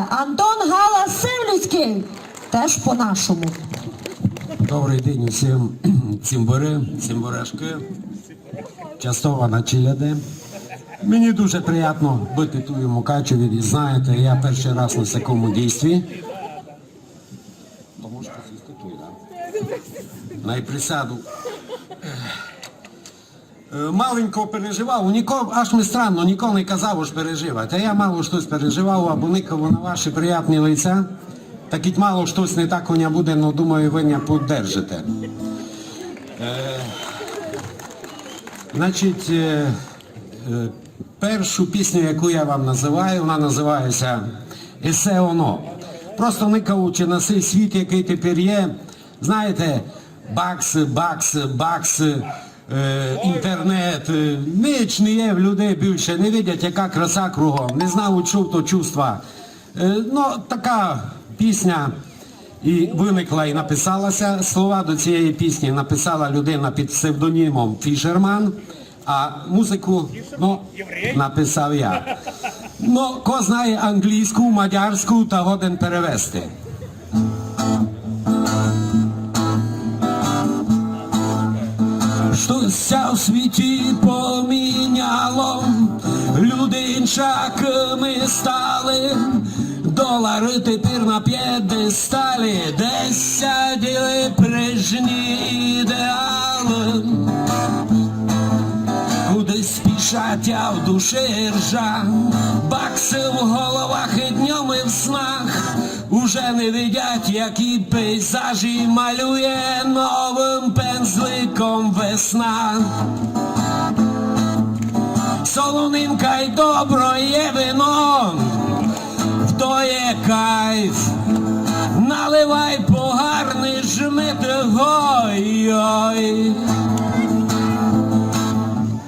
Антон Галас Сивлюцький, теж по-нашому. Добрий день усім цимбори, цимборашки, частована челяди. Мені дуже приємно бути тут у Мукачеві, і знаєте, я перший раз на такому дійстві. То можеш посісти тут, так? Найприсяду. Маленько переживав, аж ми странно, ніколи не казав, що переживати. А я мало щось переживав, або никав на ваші приємні лиця. Так і мало щось не так у мене буде, але думаю, ви мене піддержите. Значить, першу пісню, яку я вам називаю, вона називається «Есе оно». Просто никаючи на цей світ, який тепер є, знаєте, бакс, інтернет, ніч не є в людей більше, не видять, яка краса кругом, не знають, що то чувства. Ну, така пісня і виникла і написалася. Слова до цієї пісні написала людина під псевдонімом Фішерман, а музику, написав я. Ну, ко знає англійську, мадярську та годен перевести. Щося в світі поміняло, люди іншаками стали, долари тепер на п'єдесталі, десь сиділи прежні ідеали. Кудись спішать, а в душі ржа, бакси в головах і днем, і в снах. Уже не видять, які пейзажі малює новим пензликом весна. Солонинка й добро є вино, то є кайф. Наливай погарний жмити, гой-ой.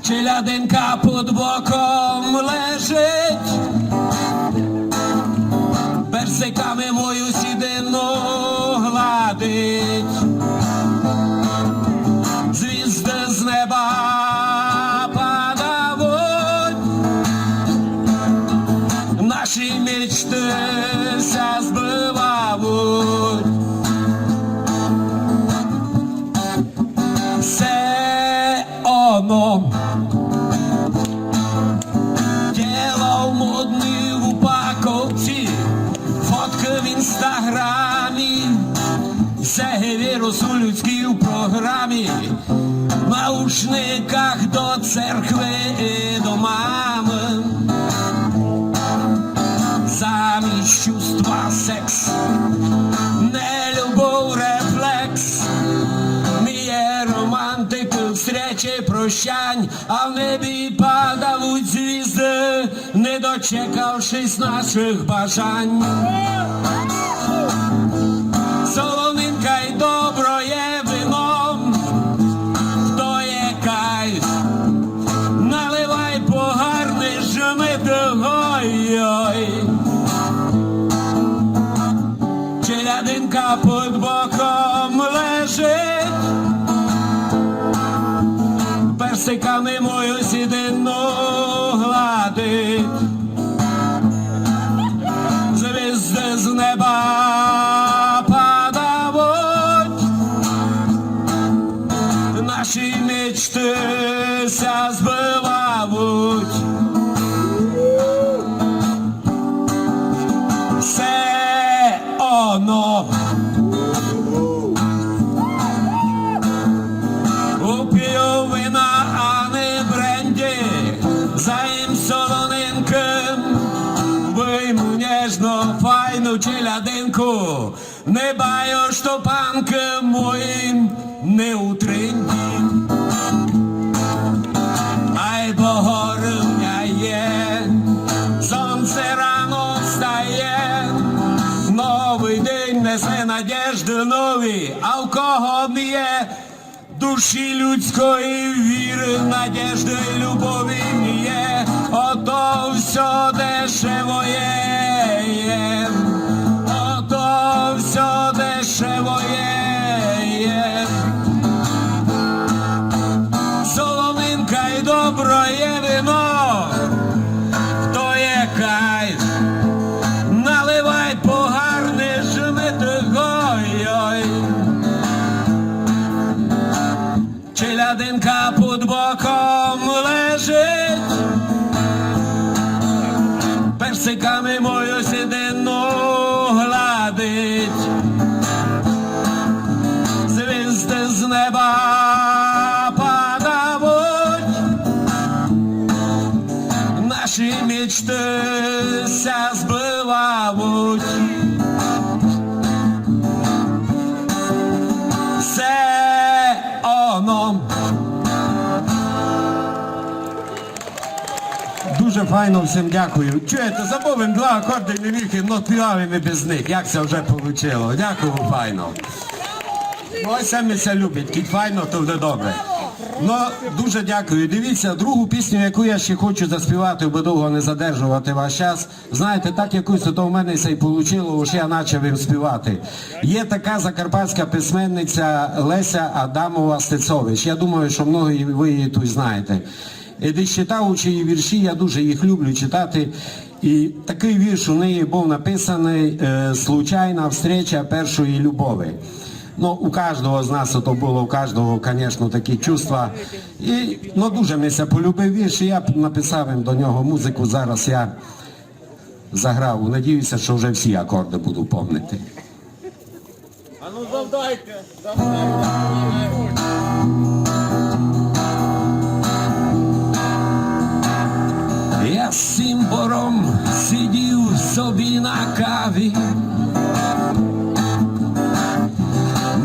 Челядинка під боком лежить, персиками мою сідину гладить. Звізди з неба падають, наші мечти ся збивають. Все оно діло в модній упаковці, фотки в інстаграмі, все вірус у людській програмі, в наушниках до церкви і до мами. Замість чувства секс, не любов, рефлекс, не є романтики, встречі, прощань, а в небі падають звізди, не дочекавшись наших бажань. Солонинка й добро є вином, то є кайф. Наливай погарний жмити, ой-ой. Челядинка під боком лежить, персиками мою сідину гладить. Звізди з неба падають, наші мечти ся збивають. Все оно уп'ю вина, а не бренді, заїм солонинким, вийму ніжно файну челядинку, не баю штопанки моїм не у тренді. Ай, погорівня є, сонце рано встає, новий день несе надіжди нові, а в кого не є душі людської віри, надіжди й любові не є, ото все дешево є, ото все дешево є. Солонинка й добро є вино, то є кайф. Наливай ой. Челядинка під боком лежить, персиками мою сідину гладить. Звізди з неба падають, наші мечти ся збивають. Все оно. Дуже файно, всім дякую. Чуєте, забув два акорди не міг, і співав і не без них. Як це вже вийшло? Дякую, файно. Ну, ось самі це люблять. Кіть файно, то буде добре. Ну, дуже дякую. Дивіться, другу пісню, яку я ще хочу заспівати, бо довго не задержувати ваш час. Знаєте, так якось то в мене це і вийшло, ось я почав їм співати. Є така закарпатська письменниця Леся Адамова Стецович. Я думаю, що многі ви її тут знаєте. Десь читаючи її вірші, я дуже їх люблю читати. І такий вірш у неї був написаний «Случайна встреча першої любові». Ну, у кожного з нас то було, у кожного, звісно, такі чувства. І, ну, дуже мене полюбив вірш, і я написав їм до нього музику. Зараз я заграв. Надіюся, що вже всі акорди буду пам'ятати. А ну завдайте! Я з Сімбором сидів собі на каві.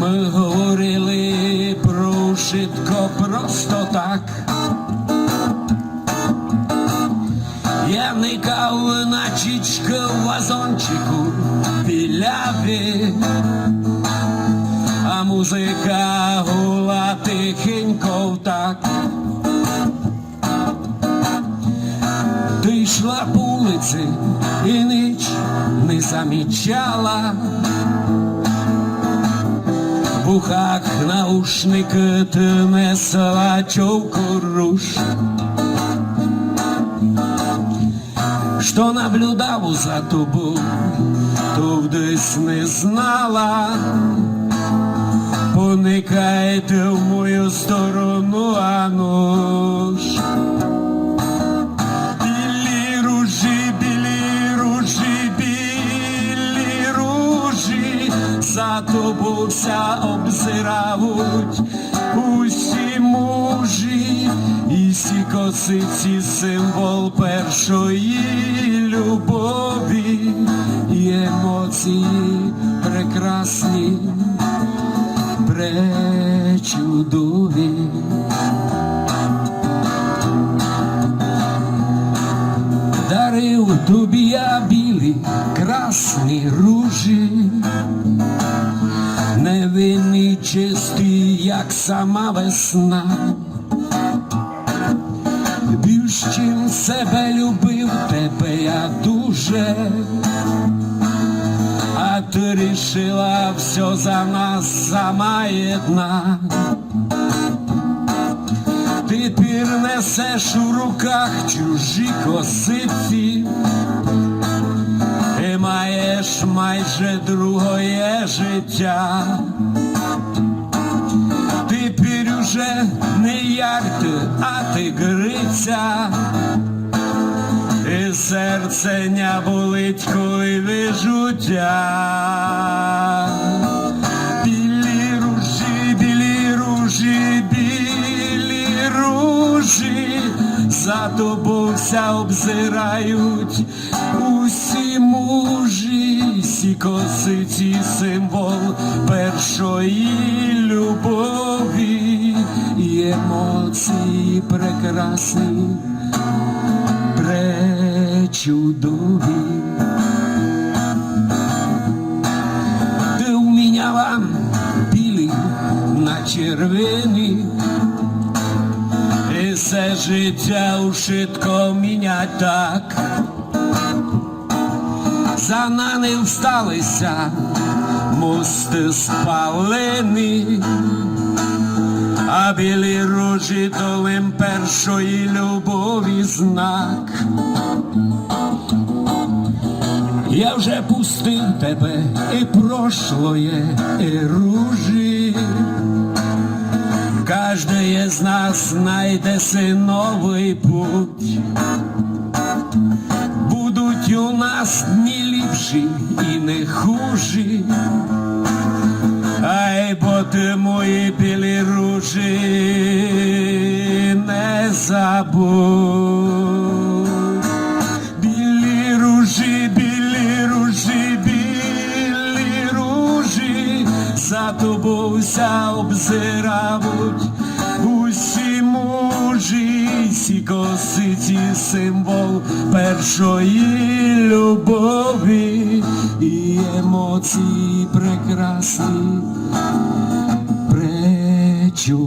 Ми говорили про швидко просто так. Я никав на чічки в вазончику біляві, а музика гула тихенько так. Ти йшла по вулиці і ніч не замічала. В ухах наушники ти несла човку руш. Що наблюдав за тобою, то десь не знала. Поникайте в мою сторону, а ну ж. Білі ружі, білі ружі, білі ружі, за тобою вся обзирають усі мужі. І сі косиці символ першої любові, і емоції прекрасні, пречудові. Дарив тобі я білі, красні ружі, невинні, чисті, як сама весна. Більш чим себе любив, тебе я дуже, а ти рішила все за нас сама єдна. Ти несеш у руках чужі косиці і маєш майже другое життя. Тепер уже не як ти, а тигриця, і серце не болить, коли вижуття. Білі ружі, білі ружі, білі ружі, за тобою вся обзирають усі мужі. Сі косиці символ першої любові, і емоції прекрасні, пречудові. Ти уміняла білі на червені, і все життя ушитко мінять так. За нами всталися мости спалені, а білі ружі долем першої любові знак. Я вже пустив тебе і прошлое, і ружі. Кожне з нас знайде си новий путь. Будуть у нас дні ліпші і не хужі. Ай, бо ти мої білі ружі не забудь. Білі ружі, білі ружі, білі ружі, за тобою вся обзиравуть усі мужі, сі косиці символ першої любові і емоції прекрасні, пречудові.